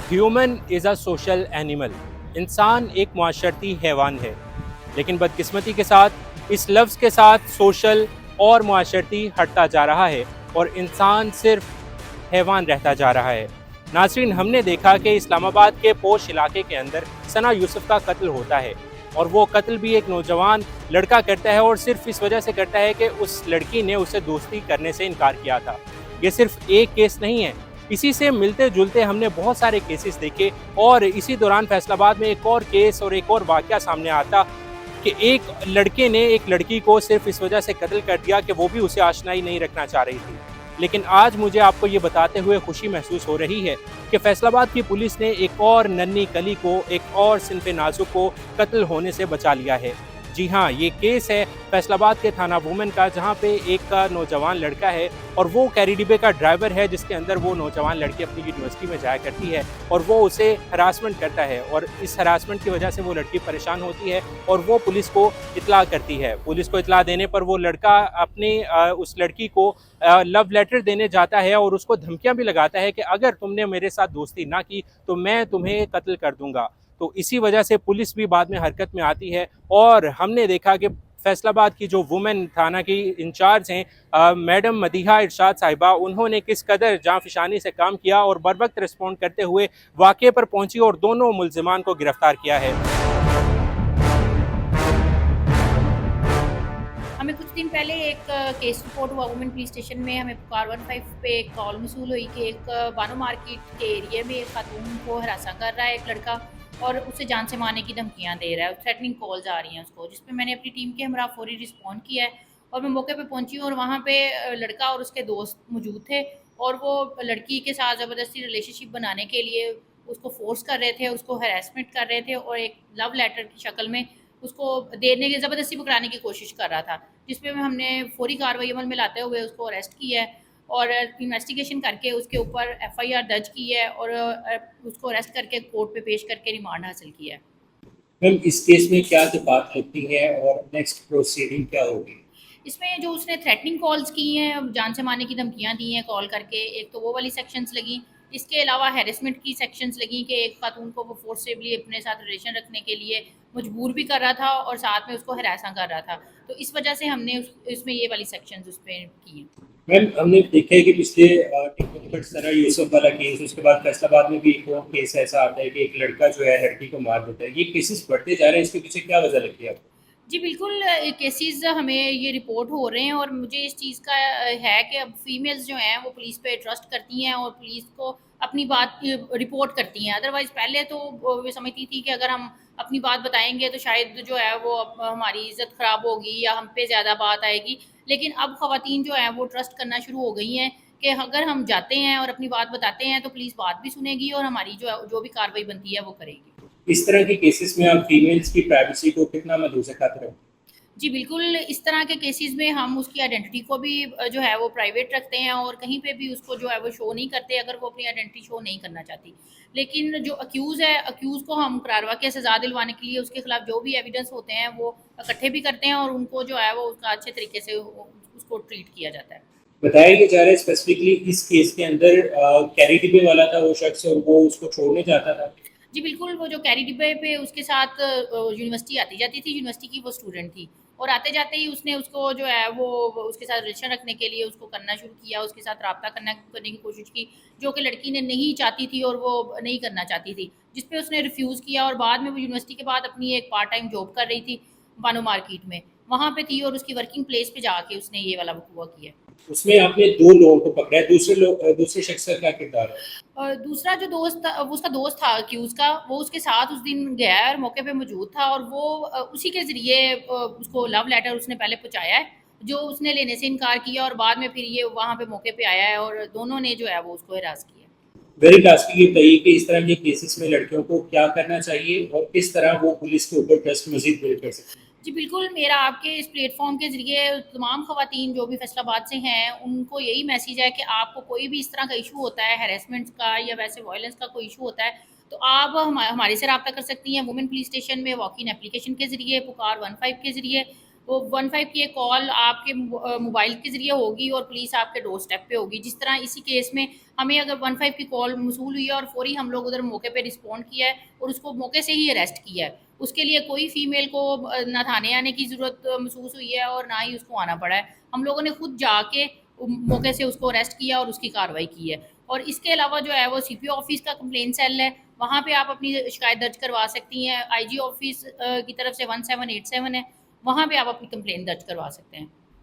Human is a social animal. इंसान एक माशरती हैवान है, लेकिन बदकिस्मती के साथ इस लफ्ज़ के साथ सोशल और माशरती हटता जा रहा है और इंसान सिर्फ हैवान रहता जा रहा है। नाज़रीन, हमने देखा कि इस्लामाबाद के पोश इलाके के अंदर सना यूसुफ का कत्ल होता है और वो कत्ल भी एक नौजवान लड़का करता है और सिर्फ इस वजह से करता है कि उस लड़की ने उसे दोस्ती करने से इनकार किया था। ये सिर्फ एक केस नहीं है, इसी से मिलते जुलते हमने बहुत सारे केसेस देखे और इसी दौरान फैसलाबाद में एक और केस और एक और वाक़या सामने आता कि एक लड़के ने एक लड़की को सिर्फ इस वजह से कत्ल कर दिया कि वो भी उसे आशनाई नहीं रखना चाह रही थी। लेकिन आज मुझे आपको ये बताते हुए खुशी महसूस हो रही है कि फैसलाबाद की पुलिस ने एक और नन्ही कली को, एक और सिनफ़े नाज़ुक को कत्ल होने से बचा लिया है। जी हाँ, ये केस है फैसलाबाद के थाना वुमेन का, जहाँ पे एक नौजवान लड़का है और वो कैरी डिब्बे का ड्राइवर है, जिसके अंदर वो नौजवान लड़की अपनी यूनिवर्सिटी में जाया करती है और वो उसे हरासमेंट करता है और इस हरासमेंट की वजह से वो लड़की परेशान होती है और वो पुलिस को इत्तला करती है। पुलिस को इत्तला देने पर वो लड़का अपनी उस लड़की को लव लेटर देने जाता है और उसको धमकियाँ भी लगाता है कि अगर तुमने मेरे साथ दोस्ती ना की तो मैं तुम्हें कत्ल कर दूँगा। तो इसी वजह से पुलिस भी बाद में हरकत में आती है और हमने देखा कि फैसलाबाद की जो वुमेन थाना की इंचार्ज हैं मैडम मदीहा इरशाद साहिबा, उन्होंने किस कदर जांफिशानी से काम किया और बर वक्त रिस्पॉन्ड करते हुए वाक़े पर पहुंची और दोनों मुल्जिमान को गिरफ्तार किया है। हमें कुछ दिन पहले एक केस रिपोर्ट हुआ वुमेन पुलिस स्टेशन में। हमें पुकार 15 पे एक कॉल मसूल हुई कि एक बानो मार्केट के एरिया में एक खातून को हरासा कर रहा है एक लड़का और उसे जान से मारने की धमकियां दे रहा है। थ्रेटनिंग कॉल्स आ रही हैं उसको, जिसपे मैंने अपनी टीम के हमरा फौरी रिस्पॉन्ड किया है और मैं मौके पे पहुंची हूँ और वहाँ पे लड़का और उसके दोस्त मौजूद थे और वो लड़की के साथ ज़बरदस्ती रिलेशनशिप बनाने के लिए उसको फोर्स कर रहे थे, उसको हरासमेंट कर रहे थे और एक लव लेटर की शक्ल में उसको देने की ज़बरदस्ती पकड़ाने की कोशिश कर रहा था, जिसपे हमने फौरी कार्रवाई अमल में लाते हुए उसको अरेस्ट किया है और इन्वेस्टिगेशन करके उसके ऊपर एफआईआर दर्ज की है और उसको अरेस्ट करके कोर्ट पे पेश करके रिमांड हासिल किया है। मैम, इस केस में क्या बात होती है और नेक्स्ट प्रोसीडिंग क्या होगी? इसमें जो उसने थ्रेटनिंग कॉल्स की हैं, जान से मारने की धमकियाँ दी हैं कॉल करके, एक तो वो वाली सेक्शंस लगी। इसके अलावा हैरेसमेंट की सेक्शंस लगी कि एक खातून को वो फोर्सेबली अपने साथ रिलेशन रखने के लिए मजबूर भी कर रहा था और साथ में उसको हरासा कर रहा था। तो इस वजह से हमने इसमें ये वाली सेक्शंस उस पर की हैं। मैम, हमने देखा है कि पिछले टिकट सना यूसुफ वाला केस, उसके बाद फैसलाबाद में भी एक और केस ऐसा आता है कि एक लड़का जो है लड़की को मार देता है। ये केसेस बढ़ते जा रहे हैं, इसके पीछे क्या वजह लगती है आपको? जी बिल्कुल, केसेस हमें ये रिपोर्ट हो रहे हैं और मुझे इस चीज़ का है कि अब फीमेल्स जो हैं वो पुलिस पे ट्रस्ट करती हैं और पुलिस को अपनी बात रिपोर्ट करती हैं। अदरवाइज़ पहले तो वो समझती थी कि अगर हम अपनी बात बताएँगे तो शायद जो है वो हमारी इज़्ज़त ख़राब होगी या हम पे ज़्यादा बात आएगी। लेकिन अब ख़वातीन जो हैं वो ट्रस्ट करना शुरू हो गई हैं कि अगर हम जाते हैं और अपनी बात बताते हैं तो पुलिस बात भी सुनेगी और हमारी जो भी कार्रवाई बनती है वो करेगी। इस तरह के केसेस में आप फीमेल्स की प्राइवेसी को कितना मदद खाते रहो? जी, बिल्कुल, इस तरह के केसेज़ में हम उसकी आइडेंटिटी को भी जो है वो प्राइवेट रखते हैं और कहीं पे भी उसको जो है वो शो नहीं करते अगर वो अपनी आइडेंटिटी शो नहीं करना चाहती। लेकिन जो अक्यूज़ है, अक्यूज़ को हम करारवा के सज़ा दिलवाने के लिए उसके खिलाफ जो भी एविडेंस होते हैं वो इकट्ठे भी करते हैं और उनको जो है वो उसका अच्छे तरीके से उसको ट्रीट किया जाता है। बताया कि जा रहा है स्पेसिफिकली इस केस के अंदर कैरी डिब्बे वाला था वो शख्स और वो उसको छोड़ने जाता था। जी बिल्कुल, वो जो कैरी डिब्बे पे उसके साथ यूनिवर्सिटी आती-जाती थी, यूनिवर्सिटी की वो स्टूडेंट थी और आते-जाते ही उसने उसको जो है वो उसके साथ रिलेशन रखने के लिए उसको करना शुरू किया, उसके साथ राब्ता करने की कोशिश की, जो कि लड़की ने नहीं चाहती थी और वो नहीं करना चाहती थी, जिस पे उसने रिफ्यूज़ किया और बाद में वो यूनिवर्सिटी के बाद अपनी एक पार्ट टाइम जॉब कर रही थी, बानो मार्केट में, वहाँ पे थी और उसकी वर्किंग प्लेस पे जाके उसने ये वाला वक़्वा किया। उसमें आपने 2 लोगों को पकड़ा है, दूसरे शख्स का क्या किरदार है? और दूसरा जो दोस्त था वो उसका दोस्त था अक्यूज़ का, वो उसके साथ उस दिन गया है और मौके पे मौजूद था और वो उसी के ज़रिए उसको लव लेटर उसने पहले पहुँचाया है, जो उसने लेने से इनकार किया और बाद में फिर ये वहाँ पे मौके पे आया है और दोनों ने जो है वो उसको हिरास किया। वेरी लास्टली ये बताइए कि इस तरह के केसेस में लड़कियों को क्या करना चाहिए और किस तरह वो पुलिस के ऊपर ट्रस्ट मज़ीद बिल्ड कर सकती हैं? जी बिल्कुल, मेरा आपके इस प्लेटफ़ॉर्म के ज़रिए तमाम ख़वातीन जो भी फैसलाबाद से हैं, उनको यही मैसेज है कि आपको कोई भी इस तरह का इश्यू होता है, हैरेसमेंट का या वैसे वायलेंस का कोई इश्यू होता है, तो आप हमारे से राब्ता कर सकती हैं वुमेन पुलिस स्टेशन में वॉक इन एप्लीकेशन के ज़रिए, पुकार 15 के ज़रिए। वो 15 की एक कॉल आपके मोबाइल के ज़रिए होगी और पुलिस आपके डोर स्टेप पे होगी। जिस तरह इसी केस में हमें अगर 15 की कॉल मौसूल हुई है और फ़ौरी हम लोग उधर मौके पे रिस्पॉन्ड किया है और उसको मौके से ही अरेस्ट किया है। उसके लिए कोई फ़ीमेल को ना थाने आने की ज़रूरत महसूस हुई है और ना ही उसको आना पड़ा है। हम लोगों ने खुद जाके मौके से उसको अरेस्ट किया और उसकी कार्रवाई की है। और इसके अलावा जो है वो सीपीओ ऑफिस का कंप्लेंट सेल है, वहाँ पे आप अपनी शिकायत दर्ज करवा सकती हैं। आईजी ऑफिस की तरफ से 1787 है, वहाँ पे आप अपनी कंप्लेंट दर्ज करवा सकते हैं।